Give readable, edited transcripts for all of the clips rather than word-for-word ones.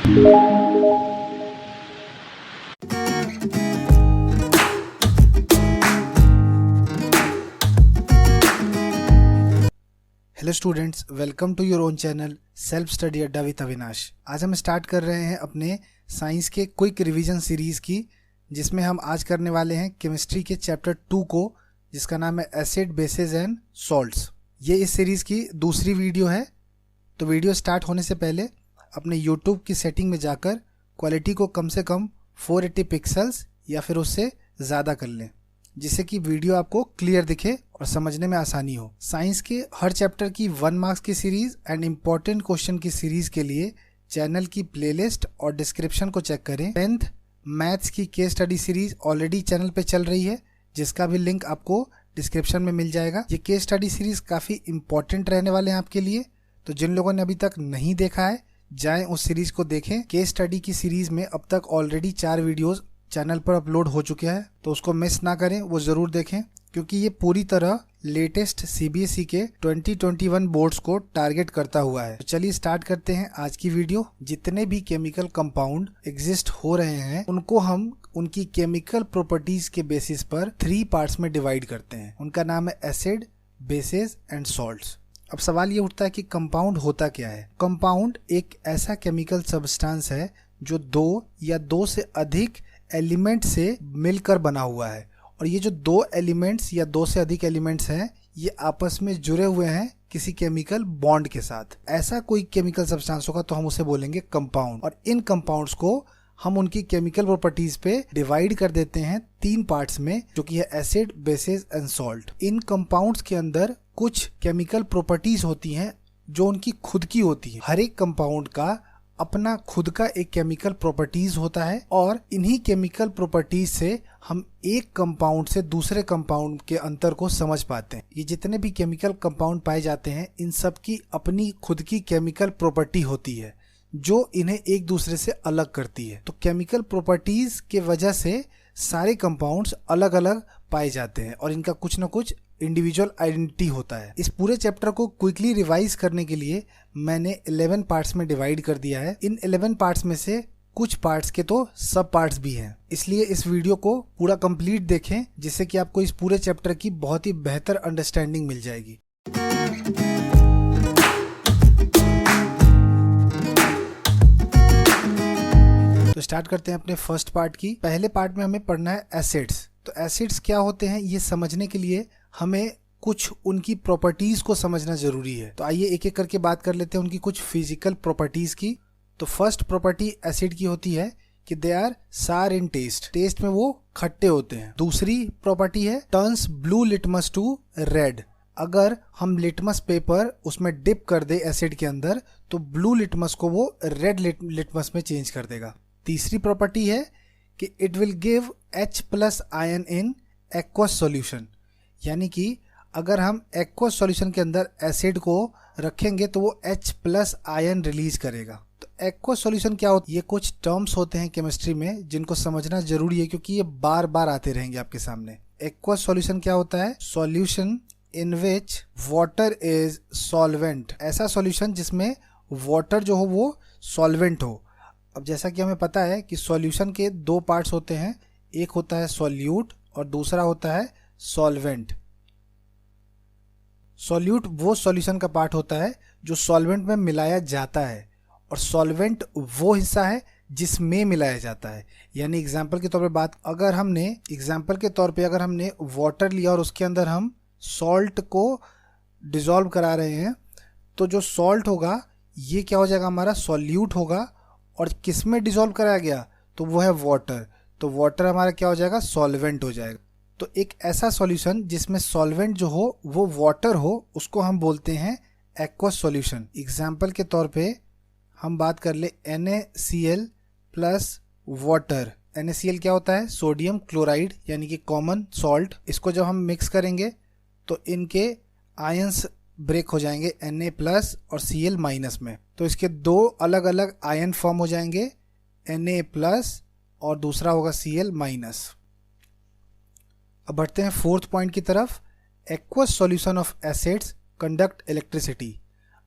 Hello students, welcome to your own channel self study Adda with Avinash. आज हम start कर रहे हैं अपने साइंस के क्विक रिवीजन सीरीज की, जिसमें हम आज करने वाले हैं केमिस्ट्री के चैप्टर 2 को, जिसका नाम है एसिड बेसेस एंड सॉल्ट्स। ये इस सीरीज की दूसरी वीडियो है। तो वीडियो स्टार्ट होने से पहले अपने यूट्यूब की सेटिंग में जाकर क्वालिटी को कम से कम 480 पिक्सल्स या फिर उससे ज़्यादा कर लें, जिससे कि वीडियो आपको क्लियर दिखे और समझने में आसानी हो। साइंस के हर चैप्टर की 1 मार्क्स की सीरीज एंड इम्पोर्टेंट क्वेश्चन की सीरीज के लिए चैनल की प्लेलिस्ट और डिस्क्रिप्शन को चेक करें। 10th मैथ्स की case study series already channel पे चल रही है, जिसका भी लिंक आपको डिस्क्रिप्शन में मिल जाएगा। ये केस स्टडी सीरीज काफ़ी इंपॉर्टेंट रहने वाले हैं आपके लिए, तो जिन लोगों ने अभी तक नहीं देखा है जाएं उस सीरीज को देखें। केस स्टडी की सीरीज में अब तक ऑलरेडी 4 वीडियोस चैनल पर अपलोड हो चुके हैं, तो उसको मिस ना करें, वो ज़रूर देखें, क्योंकि ये पूरी तरह लेटेस्ट सीबीएसई के 2021 बोर्ड्स को टारगेट करता हुआ है। तो चलिए स्टार्ट करते हैं आज की वीडियो। जितने भी केमिकल कंपाउंड एग्जिस्ट हो रहे हैं उनको हम उनकी केमिकल प्रॉपर्टीज के बेसिस पर 3 पार्ट्स में डिवाइड करते हैं। उनका नाम है एसिड, बेसेस एंड सॉल्ट्स। अब सवाल ये उठता है कि कंपाउंड होता क्या है। कंपाउंड एक ऐसा केमिकल सब्सटेंस है जो 2 या 2 से अधिक एलिमेंट से मिलकर बना हुआ है, और ये जो 2 एलिमेंट्स या 2 से अधिक एलिमेंट्स हैं ये आपस में जुड़े हुए हैं किसी केमिकल बॉन्ड के साथ। ऐसा कोई केमिकल सब्सटेंस होगा तो हम उसे बोलेंगे कंपाउंड। और इन कंपाउंड्स को हम उनकी केमिकल प्रॉपर्टीज पे डिवाइड कर देते हैं 3 पार्ट्स में, जो कि है acid, basis and salt. In compounds के अंदर कुछ केमिकल प्रॉपर्टीज होती हैं जो उनकी खुद की होती है। हर एक कंपाउंड का अपना खुद का एक केमिकल प्रॉपर्टीज होता है, और इन्हीं केमिकल प्रॉपर्टीज से हम एक कंपाउंड से दूसरे कंपाउंड के अंतर को समझ पाते हैं। ये जितने भी केमिकल कंपाउंड पाए जाते हैं इन सब की अपनी खुद की केमिकल प्रॉपर्टी होती है जो इन्हें एक दूसरे से अलग करती है। तो केमिकल प्रॉपर्टीज के वजह से सारे कंपाउंड्स अलग अलग पाए जाते हैं और इनका कुछ न कुछ इंडिविजुअल आइडेंटिटी होता है। इस पूरे चैप्टर को क्विकली रिवाइज करने के लिए मैंने 11 पार्ट्स में डिवाइड कर दिया है। इन 11 पार्ट्स में से कुछ पार्ट्स के तो सब पार्ट्स भी हैं, इसलिए इस वीडियो को पूरा कंप्लीट देखें, जिससे कि आपको इस पूरे चैप्टर की बहुत ही बेहतर अंडरस्टैंडिंग मिल जाएगी। तो स्टार्ट करते हैं अपने फर्स्ट पार्ट की। पहले पार्ट में हमें पढ़ना है एसिड्स। तो एसिड्स क्या होते हैं ये समझने के लिए हमें कुछ उनकी प्रॉपर्टीज को समझना जरूरी है। तो आइए एक एक करके बात कर लेते हैं उनकी कुछ फिजिकल प्रॉपर्टीज की। तो फर्स्ट प्रॉपर्टी एसिड की होती है कि दे आर सार इन टेस्ट। टेस्ट में वो खट्टे होते हैं। दूसरी प्रॉपर्टी है turns blue litmus to red. अगर हम लिटमस पेपर उसमें डिप कर दे एसिड के अंदर तो ब्लू लिटमस को वो रेड लिटमस में चेंज कर देगा। तीसरी प्रॉपर्टी है कि it will give H+ ion in aqueous solution, यानी कि अगर हम एक्वस सॉल्यूशन के अंदर एसिड को रखेंगे तो वो H+ आयन रिलीज करेगा। तो एक्वस सॉल्यूशन क्या होता है? ये कुछ टर्म्स होते हैं केमिस्ट्री में जिनको समझना जरूरी है, क्योंकि ये बार बार आते रहेंगे आपके सामने। एक्वस सॉल्यूशन क्या होता है? Solution in which water is solvent. ऐसा सॉल्यूशन जिसमें वाटर जो हो वो सॉल्वेंट हो। अब जैसा कि हमें पता है कि सॉल्यूशन के 2 पार्ट्स होते हैं, एक होता है सॉल्यूट और दूसरा होता है सॉल्वेंट। सॉल्यूट वो सॉल्यूशन का पार्ट होता है जो सॉल्वेंट में मिलाया जाता है, और सॉल्वेंट वो हिस्सा है जिसमें मिलाया जाता है। यानी एग्जाम्पल के तौर पे अगर हमने वाटर लिया और उसके अंदर हम सॉल्ट को डिसॉल्व करा रहे हैं, तो जो सॉल्ट होगा ये क्या हो जाएगा? हमारा सॉल्यूट होगा। और किस में डिसॉल्व कराया गया? तो वो है वाटर। तो वाटर हमारा क्या हो जाएगा? सॉल्वेंट हो जाएगा। तो एक ऐसा सॉल्यूशन जिसमें सॉल्वेंट जो हो वो वाटर हो उसको हम बोलते हैं एक्वस सॉल्यूशन। एग्जाम्पल के तौर पे हम बात कर ले NaCl प्लस वाटर। NaCl क्या होता है? सोडियम क्लोराइड, यानी कि कॉमन सॉल्ट। इसको जब हम मिक्स करेंगे तो इनके आयंस ब्रेक हो जाएंगे Na+ और Cl- में। तो इसके 2 अलग अलग आयन फॉर्म हो जाएंगे, Na+ और दूसरा होगा Cl-। अब बढ़ते हैं 4th पॉइंट की तरफ। Aqueous solution of acids conduct electricity.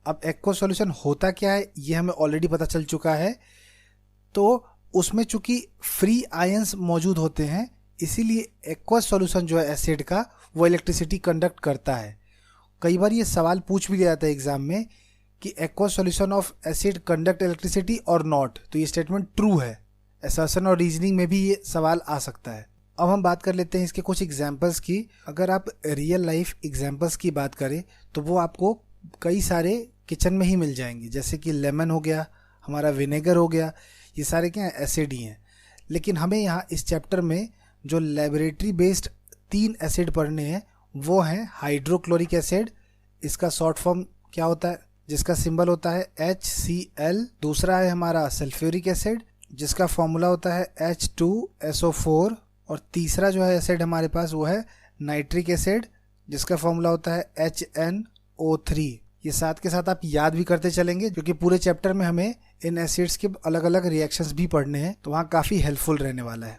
अब एक्वस सॉल्यूशन होता क्या है ये हमें ऑलरेडी पता चल चुका है। तो उसमें चूंकि फ्री आयंस मौजूद होते हैं, इसीलिए एक्वस सॉल्यूशन जो है एसिड का वो इलेक्ट्रिसिटी कंडक्ट करता है। कई बार ये सवाल पूछ भी लिया जाता है एग्जाम में कि aqueous solution of acid conduct electricity और नॉट, तो ये स्टेटमेंट ट्रू है। असर्शन और रीजनिंग में भी ये सवाल आ सकता है। अब हम बात कर लेते हैं इसके कुछ एग्जाम्पल्स की। अगर आप रियल लाइफ एग्जाम्पल्स की बात करें तो वो आपको कई सारे किचन में ही मिल जाएंगे, जैसे कि लेमन हो गया, हमारा विनेगर हो गया, ये सारे क्या एसिड ही हैं। लेकिन हमें यहाँ इस चैप्टर में जो लेबोरेटरी बेस्ड 3 एसिड पढ़ने हैं वो हैं हाइड्रोक्लोरिक एसिड, इसका शॉर्ट फॉर्म क्या होता है, जिसका सिंबल होता है HCl। दूसरा है हमारा सल्फ्यूरिक एसिड, जिसका फॉर्मूला होता है H2SO4। और तीसरा जो है एसिड हमारे पास वो है नाइट्रिक एसिड, जिसका फॉर्मूला होता है HNO3। ये साथ के साथ आप याद भी करते चलेंगे, क्योंकि पूरे चैप्टर में हमें इन एसिड्स के अलग अलग रिएक्शंस भी पढ़ने हैं, तो वहाँ काफ़ी हेल्पफुल रहने वाला है।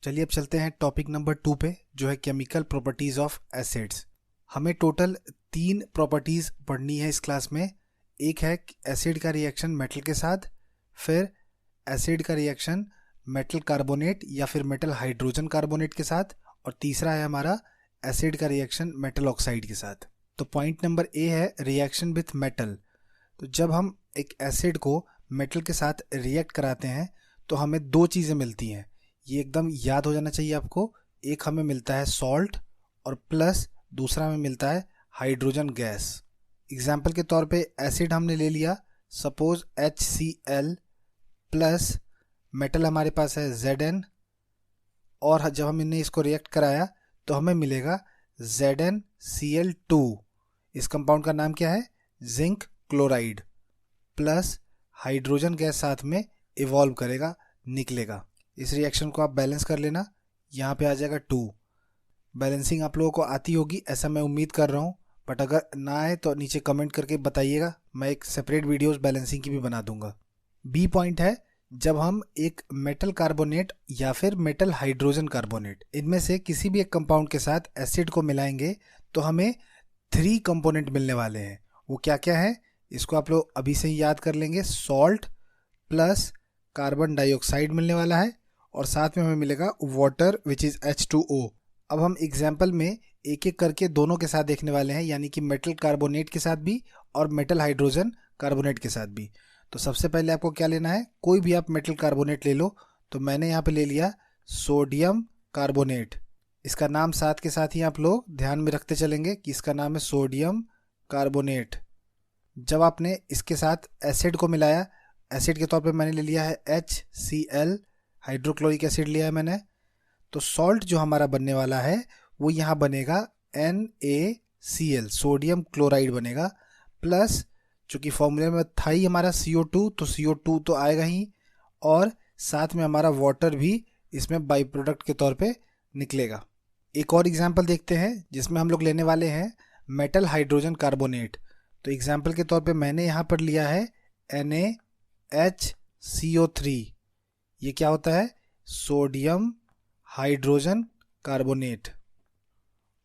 चलिए अब चलते हैं टॉपिक नंबर 2 पे, जो है केमिकल प्रॉपर्टीज ऑफ एसिड्स। हमें टोटल 3 प्रॉपर्टीज पढ़नी है इस क्लास में। एक है एसिड का रिएक्शन मेटल के साथ, फिर एसिड का रिएक्शन मेटल कार्बोनेट या फिर मेटल हाइड्रोजन कार्बोनेट के साथ, और तीसरा है हमारा एसिड का रिएक्शन मेटल ऑक्साइड के साथ। तो पॉइंट नंबर ए है रिएक्शन विथ मेटल। तो जब हम एक एसिड को मेटल के साथ रिएक्ट कराते हैं तो हमें 2 चीज़ें मिलती हैं, ये एकदम याद हो जाना चाहिए आपको। एक हमें मिलता है सॉल्ट और प्लस दूसरा हमें मिलता है हाइड्रोजन गैस। एग्जाम्पल के तौर पे एसिड हमने ले लिया, सपोज HCl प्लस मेटल हमारे पास है Zn, और जब हम इन्हें इसको रिएक्ट कराया तो हमें मिलेगा ZnCl2। इस कंपाउंड का नाम क्या है, zinc chloride, plus hydrogen gas साथ में इवॉल्व करेगा, निकलेगा। इस रिएक्शन को आप बैलेंस कर लेना, यहाँ पे आ जाएगा 2। बैलेंसिंग आप लोगों को आती होगी ऐसा मैं उम्मीद कर रहा हूँ, बट अगर ना आए तो नीचे कमेंट करके बताइएगा, मैं एक सेपरेट वीडियोस बैलेंसिंग की भी बना दूंगा। बी पॉइंट है जब हम एक मेटल कार्बोनेट या फिर मेटल हाइड्रोजन कार्बोनेट, इनमें से किसी भी एक कंपाउंड के साथ एसिड को मिलाएंगे तो हमें 3 कंपोनेंट मिलने वाले हैं। वो क्या क्या है, इसको आप लोग अभी से ही याद कर लेंगे। सॉल्ट प्लस कार्बन डाइऑक्साइड मिलने वाला है, और साथ में हमें मिलेगा वाटर विच इज़ H2O। अब हम एग्जाम्पल में एक एक करके दोनों के साथ देखने वाले हैं, यानी कि मेटल कार्बोनेट के साथ भी और मेटल हाइड्रोजन कार्बोनेट के साथ भी। तो सबसे पहले आपको क्या लेना है, कोई भी आप मेटल कार्बोनेट ले लो। तो मैंने यहाँ पे ले लिया सोडियम कार्बोनेट। इसका नाम साथ के साथ ही आप लोग ध्यान में रखते चलेंगे कि इसका नाम है सोडियम कार्बोनेट। जब आपने इसके साथ एसिड को मिलाया, एसिड के तौर पे मैंने ले लिया है HCl, हाइड्रोक्लोरिक एसिड लिया है मैंने, तो सॉल्ट जो हमारा बनने वाला है वो यहाँ बनेगा NaCl, सोडियम क्लोराइड बनेगा, प्लस चूँकि फॉर्मूले में था ही हमारा CO2, तो CO2 तो आएगा ही, और साथ में हमारा वाटर भी इसमें बाई प्रोडक्ट के तौर पे निकलेगा। एक और एग्जांपल देखते हैं जिसमें हम लोग लेने वाले हैं मेटल हाइड्रोजन कार्बोनेट। तो एग्जांपल के तौर पे मैंने यहाँ पर लिया है NaHCO3। ये क्या होता है, सोडियम हाइड्रोजन कार्बोनेट,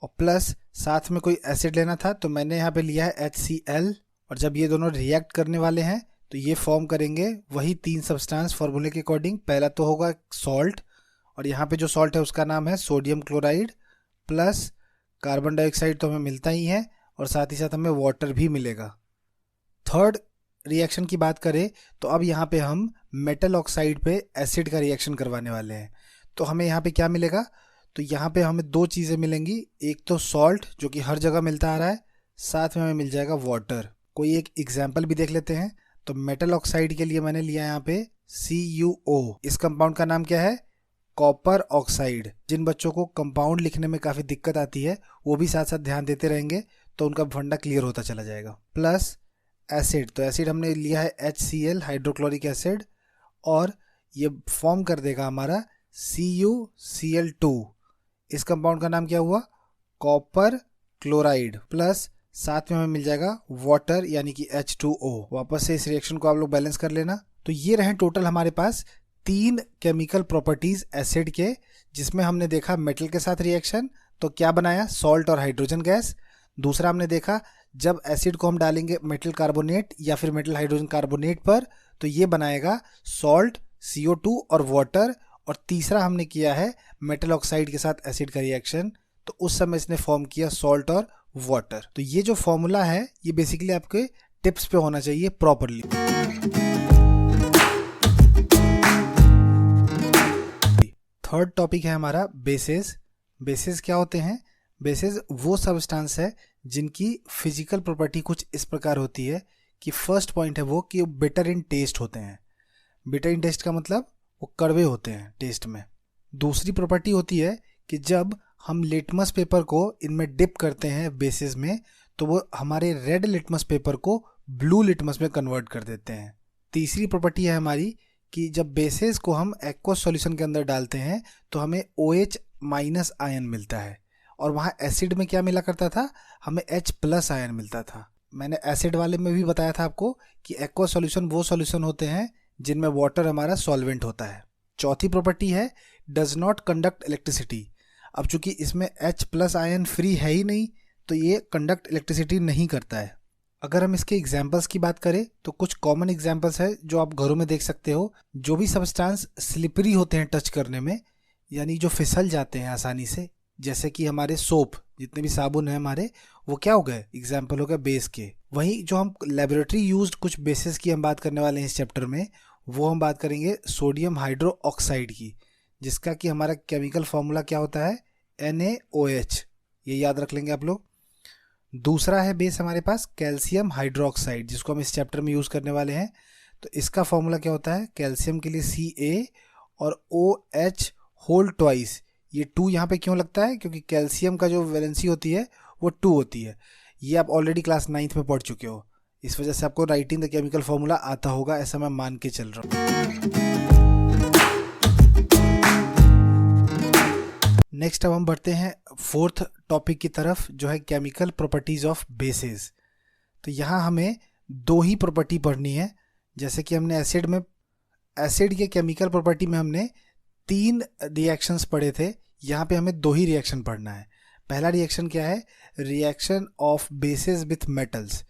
और प्लस साथ में कोई एसिड लेना था तो मैंने यहाँ पे लिया है HCl। और जब ये दोनों रिएक्ट करने वाले हैं तो ये फॉर्म करेंगे वही 3 सब्सटेंस फॉर्मूले के अकॉर्डिंग। पहला तो होगा सॉल्ट, और यहाँ पे जो सॉल्ट है उसका नाम है sodium chloride, plus carbon dioxide तो हमें मिलता ही है, और साथ ही साथ हमें वाटर भी मिलेगा। थर्ड रिएक्शन की बात करें तो अब यहाँ पे हम मेटल ऑक्साइड पे एसिड का रिएक्शन करवाने वाले हैं। तो हमें यहाँ पे क्या मिलेगा, तो यहाँ पे हमें 2 चीज़ें मिलेंगी। एक तो सॉल्ट जो कि हर जगह मिलता आ रहा है, साथ में हमें मिल जाएगा वाटर। कोई एक एग्जाम्पल भी देख लेते हैं। तो मेटल ऑक्साइड के लिए मैंने लिया यहाँ पे CuO। इस कंपाउंड का नाम क्या है, कॉपर ऑक्साइड। जिन बच्चों को कंपाउंड लिखने में काफ़ी दिक्कत आती है वो भी साथ साथ ध्यान देते रहेंगे तो उनका फंडा क्लियर होता चला जाएगा। प्लस एसिड, तो एसिड हमने लिया है HCl, हाइड्रोक्लोरिक एसिड, और ये फॉर्म कर देगा हमारा CuCl2। इस कंपाउंड का नाम क्या हुआ, कॉपर क्लोराइड, प्लस साथ में हमें मिल जाएगा वाटर यानी कि H2O। वापस से इस रिएक्शन को आप लोग बैलेंस कर लेना। तो ये रहे टोटल हमारे पास 3 केमिकल प्रॉपर्टीज एसिड के, जिसमें हमने देखा मेटल के साथ रिएक्शन तो क्या बनाया, सॉल्ट और हाइड्रोजन गैस। दूसरा हमने देखा जब एसिड को हम डालेंगे मेटल कार्बोनेट या फिर मेटल हाइड्रोजन कार्बोनेट पर तो ये बनाएगा सॉल्ट, CO2 और वाटर। और तीसरा हमने किया है मेटल ऑक्साइड के साथ एसिड का रिएक्शन, तो उस समय इसने फॉर्म किया सॉल्ट और वाटर। तो ये जो फॉर्मूला है ये बेसिकली आपके टिप्स पे होना चाहिए प्रॉपरली। थर्ड टॉपिक है हमारा बेसेस। बेसेस क्या होते हैं? बेसेस वो सब्सटेंस है जिनकी फिजिकल प्रॉपर्टी कुछ इस प्रकार होती है कि फर्स्ट पॉइंट है वो कि बिटर इन टेस्ट होते हैं। बिटर इन टेस्ट का मतलब वो कड़वे होते हैं टेस्ट में। दूसरी प्रॉपर्टी होती है कि जब हम लिटमस पेपर को इनमें डिप करते हैं बेसिस में तो वो हमारे रेड लिटमस पेपर को ब्लू लिटमस में कन्वर्ट कर देते हैं। तीसरी प्रॉपर्टी है हमारी कि जब बेसिस को हम एक्वस सॉल्यूशन के अंदर डालते हैं तो हमें OH माइनस आयन मिलता है, और वहाँ एसिड में क्या मिला करता था? हमें H प्लस आयन मिलता था। मैंने एसिड वाले में भी बताया था आपको कि एक्वस सॉल्यूशन वो सॉल्यूशन होते हैं जिनमें वाटर हमारा सॉल्वेंट होता है। चौथी प्रॉपर्टी है डज नॉट कंडक्ट इलेक्ट्रिसिटी। अब चूंकि इसमें H प्लस आयन फ्री है ही नहीं तो ये कंडक्ट इलेक्ट्रिसिटी नहीं करता है। अगर हम इसके एग्जाम्पल्स की बात करें तो कुछ कॉमन एग्जाम्पल्स है जो आप घरों में देख सकते हो। जो भी सब्सटेंस स्लिपरी होते हैं टच करने में, यानी जो फिसल जाते हैं आसानी से, जैसे कि हमारे सोप, जितने भी साबुन है हमारे, वो क्या हो गए? एग्जाम्पल हो गया बेस के। वहीं जो हम लेबोरेटरी यूज्ड कुछ बेसिस की हम बात करने वाले हैं इस चैप्टर में, वो हम बात करेंगे सोडियम हाइड्रो ऑक्साइड की, जिसका कि हमारा केमिकल फॉर्मूला क्या होता है? NaOH। ये याद रख लेंगे आप लोग। दूसरा है बेस हमारे पास कैल्शियम हाइड्रोक्साइड, जिसको हम इस चैप्टर में यूज़ करने वाले हैं। तो इसका फॉर्मूला क्या होता है? कैल्शियम के लिए Ca और OH होल ट्वाइस। ये 2 यहाँ पे क्यों लगता है? क्योंकि कैल्शियम का जो वैलेंसी होती है वो 2 होती है। ये आप ऑलरेडी क्लास 9th में पढ़ चुके हो, इस वजह से आपको राइटिंग द केमिकल फॉर्मूला आता होगा, ऐसा मैं मान के चल रहा हूँ। नेक्स्ट अब हम बढ़ते हैं फोर्थ टॉपिक की तरफ, जो है केमिकल प्रॉपर्टीज ऑफ बेसेस। तो यहाँ हमें 2 ही प्रॉपर्टी पढ़नी है। जैसे कि हमने एसिड के केमिकल प्रॉपर्टी में हमने 3 रिएक्शंस पढ़े थे, यहाँ पे हमें 2 ही रिएक्शन पढ़ना है। पहला रिएक्शन क्या है? Reaction of bases with metals,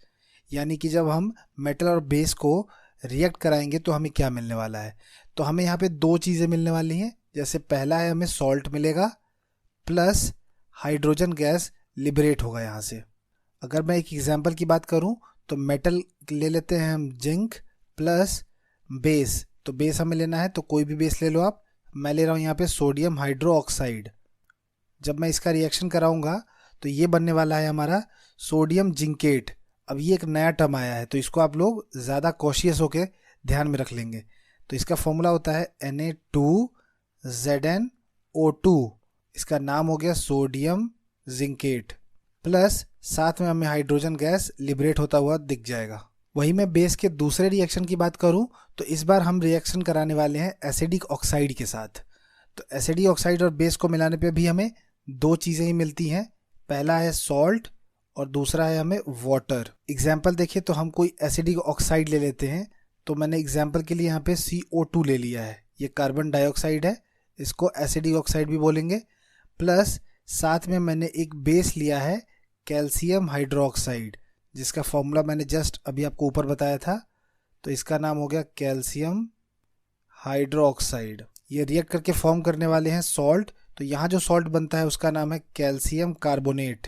यानी कि जब हम मेटल और बेस को रिएक्ट कराएंगे तो हमें क्या मिलने वाला है? तो हमें यहाँ पे 2 चीज़ें मिलने वाली हैं। जैसे पहला है हमें सॉल्ट मिलेगा प्लस हाइड्रोजन गैस लिबरेट होगा यहाँ से। अगर मैं एक एग्जांपल की बात करूँ तो मेटल ले लेते हैं हम जिंक प्लस बेस। तो बेस हमें लेना है तो कोई भी बेस ले लो आप। मैं ले रहा हूँ यहाँ पे सोडियम हाइड्रो ऑक्साइड। जब मैं इसका रिएक्शन कराऊंगा तो ये बनने वाला है हमारा सोडियम जिंकेट। अब ये एक नया टर्म आया है तो इसको आप लोग ज़्यादा कॉशियस होकर ध्यान में रख लेंगे। तो इसका फॉर्मूला होता है Na2ZnO2। इसका नाम हो गया सोडियम जिंकेट, प्लस साथ में हमें हाइड्रोजन गैस लिबरेट होता हुआ दिख जाएगा। वही मैं बेस के दूसरे रिएक्शन की बात करूं तो इस बार हम रिएक्शन कराने वाले हैं एसिडिक ऑक्साइड के साथ। तो एसिडिक ऑक्साइड और बेस को मिलाने पे भी हमें 2 चीज़ें ही मिलती हैं। पहला है सॉल्ट और दूसरा है हमें वाटर। एग्जाम्पल देखिए तो हम कोई एसिडिक ऑक्साइड ले लेते हैं। तो मैंने एग्जाम्पल के लिए यहाँ पे CO2 ले लिया है। ये कार्बन डाइऑक्साइड है, इसको एसिडिक ऑक्साइड भी बोलेंगे। प्लस साथ में मैंने एक बेस लिया है कैल्शियम हाइड्रोक्साइड, जिसका फॉर्मूला मैंने जस्ट अभी आपको ऊपर बताया था। तो इसका नाम हो गया कैल्शियम हाइड्रोक्साइड। ये रिएक्ट करके फॉर्म करने वाले हैं सॉल्ट। तो यहाँ जो सॉल्ट बनता है उसका नाम है कैल्शियम कार्बोनेट,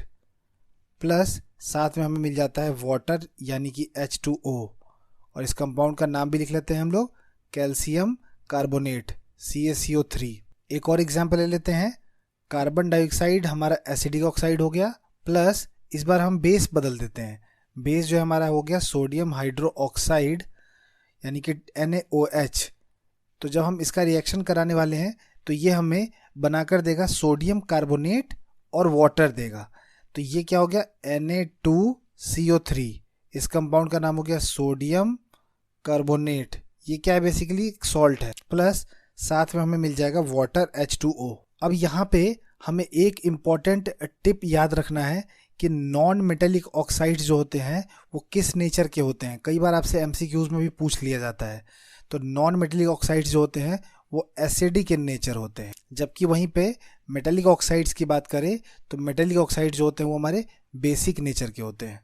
प्लस साथ में हमें मिल जाता है वाटर यानी कि H2O। और इस कंपाउंड का नाम भी लिख लेते हैं हम लोग कैल्शियम कार्बोनेट CaCO3। एक और एग्जाम्पल ले लेते हैं। कार्बन डाइऑक्साइड हमारा एसिडिक ऑक्साइड हो गया, प्लस इस बार हम बेस बदल देते हैं। बेस जो है हमारा हो गया सोडियम हाइड्रो ऑक्साइड यानी कि NaOH। तो जब हम इसका रिएक्शन कराने वाले हैं तो ये हमें बनाकर देगा सोडियम कार्बोनेट और वाटर देगा। तो ये क्या हो गया Na2CO3। इस कंपाउंड का नाम हो गया सोडियम कार्बोनेट। ये क्या है? बेसिकली सॉल्ट है, प्लस साथ में हमें मिल जाएगा वाटर H2O। अब यहाँ पे हमें एक इम्पॉर्टेंट टिप याद रखना है कि नॉन मेटेलिक ऑक्साइड्स जो होते हैं वो किस नेचर के होते हैं। कई बार आपसे MCQs में भी पूछ लिया जाता है। तो नॉन मेटेलिक ऑक्साइड्स जो होते हैं वो एसिडिक इन नेचर होते हैं, जबकि वहीं पे मेटेलिक ऑक्साइड्स की बात करें तो मेटेलिक ऑक्साइड जो होते हैं वो हमारे बेसिक नेचर के होते हैं।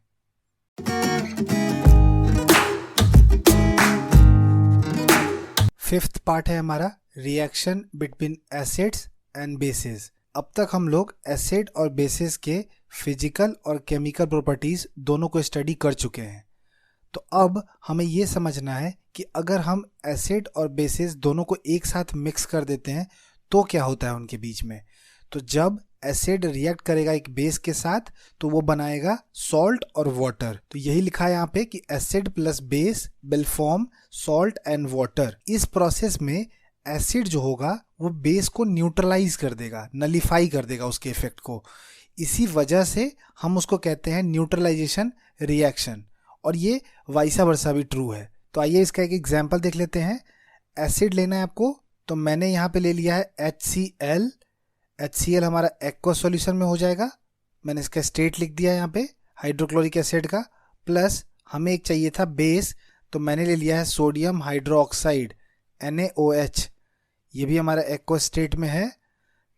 फिफ्थ पार्ट है हमारा reaction between acids and bases. अब तक हम लोग एसिड और बेसिस के फिजिकल और केमिकल प्रॉपर्टीज दोनों को स्टडी कर चुके हैं। तो अब हमें ये समझना है कि अगर हम एसिड और बेसिस दोनों को एक साथ मिक्स कर देते हैं तो क्या होता है उनके बीच में। तो जब एसिड रिएक्ट करेगा एक बेस के साथ तो वो बनाएगा सॉल्ट और वाटर। तो यही लिखा है यहाँ पे कि acid plus base will form salt and water. इस प्रोसेस में एसिड जो होगा वो बेस को न्यूट्रलाइज कर देगा, नलीफाई कर देगा उसके इफेक्ट को। इसी वजह से हम उसको कहते हैं न्यूट्रलाइजेशन रिएक्शन, और ये वाइसा वर्सा भी ट्रू है। तो आइए इसका एक एग्जांपल देख लेते हैं। एसिड लेना है आपको, तो मैंने यहाँ पे ले लिया है HCl। HCl हमारा एक्वा सॉल्यूशन में हो जाएगा। मैंने इसका स्टेट लिख दिया है यहाँ पे हाइड्रोक्लोरिक एसिड का। प्लस हमें एक चाहिए था बेस, तो मैंने ले लिया है सोडियम हाइड्रोक्साइड NaOH। ये भी हमारा एक्वा स्टेट में है।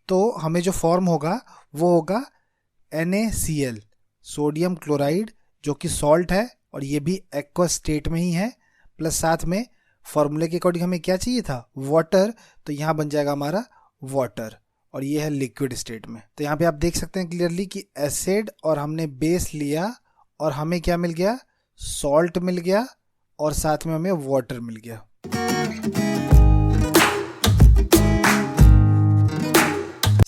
तो हमें जो फॉर्म होगा वो होगा NaCl, सोडियम क्लोराइड, जो कि सॉल्ट है और ये भी एक्वा स्टेट में ही है। प्लस साथ में फॉर्मूले के अकॉर्डिंग हमें क्या चाहिए था, वाटर, तो यहाँ बन जाएगा हमारा वाटर, और ये है लिक्विड स्टेट में। तो यहाँ पे आप देख सकते हैं क्लियरली कि एसिड और हमने बेस लिया और हमें क्या मिल गया, सॉल्ट मिल गया, और साथ में हमें वाटर मिल गया।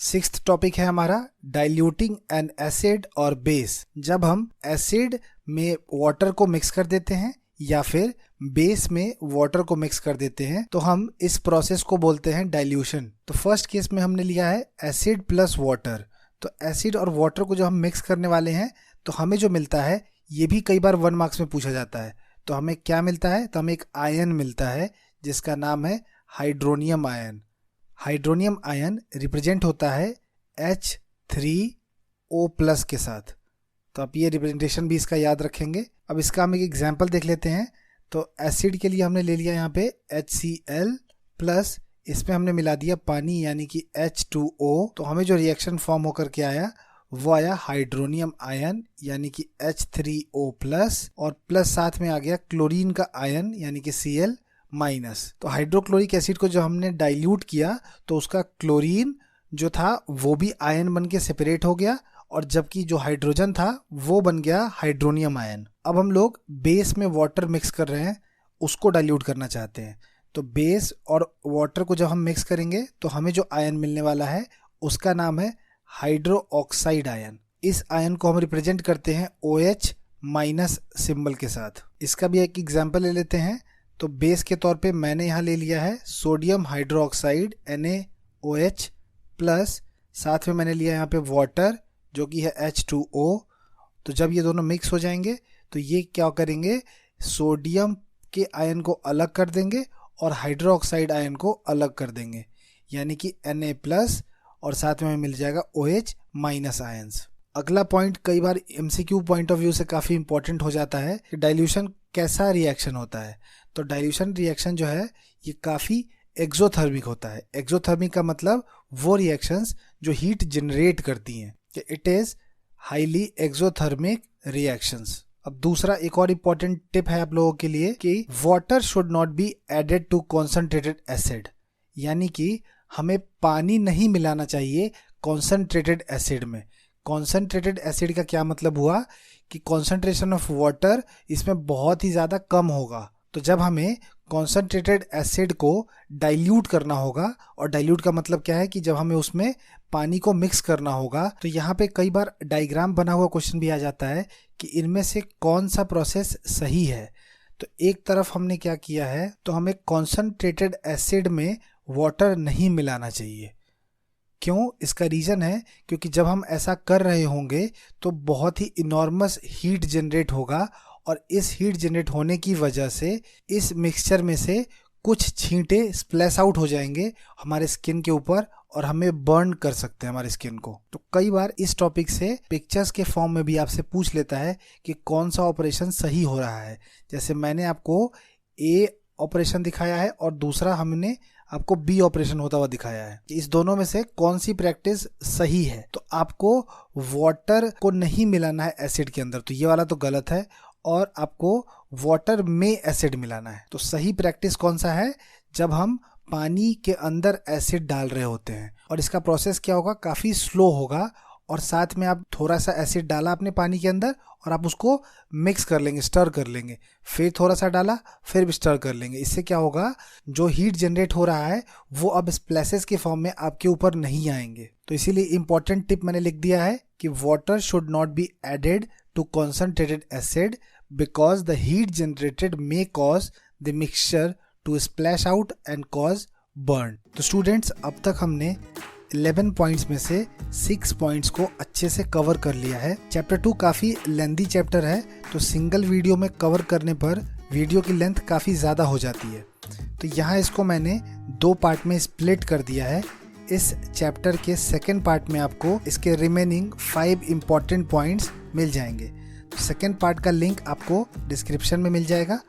सिक्स्थ टॉपिक है हमारा डाइल्यूटिंग एन एसिड और बेस। जब हम एसिड में वाटर को मिक्स कर देते हैं या फिर बेस में वाटर को मिक्स कर देते हैं तो हम इस प्रोसेस को बोलते हैं डाइल्यूशन। तो फर्स्ट केस में हमने लिया है एसिड प्लस वाटर। तो एसिड और वाटर को जो हम मिक्स करने वाले हैं तो हमें जो मिलता है, ये भी कई बार 1 मार्क्स में पूछा जाता है। तो हमें क्या मिलता है, तो हमें एक आयन मिलता है जिसका नाम है hydronium ion. Hydronium ion represent होता है H3O+ के साथ। तो आप ये रिप्रेजेंटेशन भी इसका याद रखेंगे। अब इसका हम एक एग्जांपल देख लेते हैं। तो एसिड के लिए हमने ले लिया यहाँ पे HCl प्लस इसमें हमने मिला दिया पानी यानी कि H2O। तो हमें जो रिएक्शन फॉर्म होकर के आया वो आया हाइड्रोनियम आयन यानी कि H3O+, और प्लस साथ में आ गया क्लोरीन का आयन यानी कि Cl-। तो हाइड्रोक्लोरिक एसिड को जो हमने डाइल्यूट किया तो उसका क्लोरीन जो था वो भी आयन बन के सेपरेट हो गया, और जबकि जो हाइड्रोजन था वो बन गया हाइड्रोनियम आयन। अब हम लोग बेस में वाटर मिक्स कर रहे हैं, उसको डाइल्यूट करना चाहते हैं। तो बेस और वाटर को जब हम मिक्स करेंगे तो हमें जो आयन मिलने वाला है उसका नाम है हाइड्रो ऑक्साइड आयन। इस आयन को हम रिप्रेजेंट करते हैं OH- सिंबल के साथ। इसका भी एक एग्जाम्पल ले लेते हैं। तो बेस के तौर पे मैंने यहाँ ले लिया है सोडियम हाइड्रोक्साइड NaOH प्लस साथ में मैंने लिया यहाँ पे वाटर जो कि है H2O। तो जब ये दोनों मिक्स हो जाएंगे तो ये क्या करेंगे, सोडियम के आयन को अलग कर देंगे और हाइड्रोक्साइड आयन को अलग कर देंगे यानी कि Na+ और साथ में मिल जाएगा OH- आयंस। अगला पॉइंट कई बार MCQ पॉइंट ऑफ व्यू से काफ़ी इंपॉर्टेंट हो जाता है कि डाइल्यूशन कैसा रिएक्शन होता है। तो डाइल्यूशन रिएक्शन जो है ये काफ़ी एक्सोथर्मिक होता है। एक्सोथर्मिक का मतलब वो रिएक्शंस जो हीट जनरेट करती हैं, कि it is highly exothermic reactions. अब दूसरा एक और इम्पॉर्टेंट टिप है आप लोगों के लिए कि water should not be added to concentrated acid, यानी कि हमें पानी नहीं मिलाना चाहिए कॉन्सेंट्रेटेड एसिड में। कॉन्सेंट्रेटेड एसिड का क्या मतलब हुआ कि कॉन्सेंट्रेशन ऑफ वाटर इसमें बहुत ही ज़्यादा कम होगा। तो जब हमें कॉन्सेंट्रेटेड एसिड को डाइल्यूट करना होगा, और डाइल्यूट का मतलब क्या है कि जब हमें उसमें पानी को मिक्स करना होगा, तो यहाँ पे कई बार डायग्राम बना हुआ क्वेश्चन भी आ जाता है कि इनमें से कौन सा प्रोसेस सही है। तो एक तरफ हमने क्या किया है, तो हमें कॉन्सेंट्रेटेड एसिड में वाटर नहीं मिलाना चाहिए। क्यों? इसका रीज़न है क्योंकि जब हम ऐसा कर रहे होंगे तो बहुत ही इनॉर्मस हीट जनरेट होगा, और इस हीट जनरेट होने की वजह से इस मिक्सचर में से कुछ छींटे स्प्लैश आउट हो जाएंगे हमारे स्किन के ऊपर और हमें बर्न कर सकते हैं हमारे स्किन को। तो कई बार इस टॉपिक से पिक्चर्स के फॉर्म में भी आपसे पूछ लेता है कि कौन सा ऑपरेशन सही हो रहा है। जैसे मैंने आपको A ऑपरेशन दिखाया है और दूसरा हमने आपको बी ऑपरेशन होता हुआ दिखाया है। इस दोनों में से कौन सी प्रैक्टिस सही है? तो आपको वाटर को नहीं मिलाना है एसिड के अंदर, तो ये वाला तो गलत है, और आपको वाटर में एसिड मिलाना है। तो सही प्रैक्टिस कौन सा है? जब हम पानी के अंदर एसिड डाल रहे होते हैं, और इसका प्रोसेस क्या होगा, काफ़ी स्लो होगा, और साथ में आप थोड़ा सा एसिड डाला अपने पानी के अंदर और आप उसको मिक्स कर लेंगे, स्टर कर लेंगे, फिर थोड़ा सा डाला, फिर भी स्टर कर लेंगे। इससे क्या होगा, जो हीट जनरेट हो रहा है वो अब स्प्लैशेस के फॉर्म में आपके ऊपर नहीं आएंगे। तो इसीलिए इंपॉर्टेंट टिप मैंने लिख दिया है कि water should not be added to concentrated acid because the heat generated may cause the mixture to splash out and cause burn. तो स्टूडेंट्स, अब तक हमने 11 पॉइंट्स में से 6 पॉइंट्स को अच्छे से कवर कर लिया है। चैप्टर 2 काफ़ी लेंथी चैप्टर है, तो सिंगल वीडियो में कवर करने पर वीडियो की लेंथ काफ़ी ज़्यादा हो जाती है। तो यहाँ इसको मैंने 2 पार्ट में स्प्लिट कर दिया है। इस चैप्टर के सेकेंड पार्ट में आपको इसके रिमेनिंग 5 इम्पॉर्टेंट पॉइंट्स मिल जाएंगे। तो सेकेंड पार्ट का लिंक आपको डिस्क्रिप्शन में मिल जाएगा,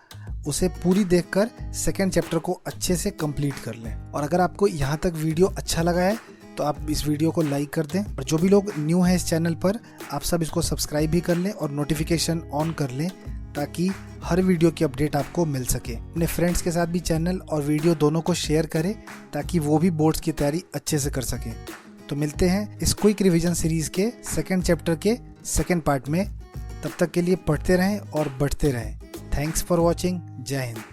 उसे पूरी देखकर सेकेंड चैप्टर को अच्छे से कंप्लीट कर लें। और अगर आपको यहाँ तक वीडियो अच्छा लगा है तो आप इस वीडियो को लाइक कर दें, और जो भी लोग न्यू हैं इस चैनल पर, आप सब इसको सब्सक्राइब भी कर लें और नोटिफिकेशन ऑन कर लें, ताकि हर वीडियो की अपडेट आपको मिल सके। अपने फ्रेंड्स के साथ भी चैनल और वीडियो दोनों को शेयर करें, ताकि वो भी बोर्ड्स की तैयारी अच्छे से कर सकें। तो मिलते हैं इस क्विक रिवीजन सीरीज के सेकेंड चैप्टर के सेकेंड पार्ट में। तब तक के लिए पढ़ते रहें और बढ़ते रहें। Thanks for watching. जय हिंद।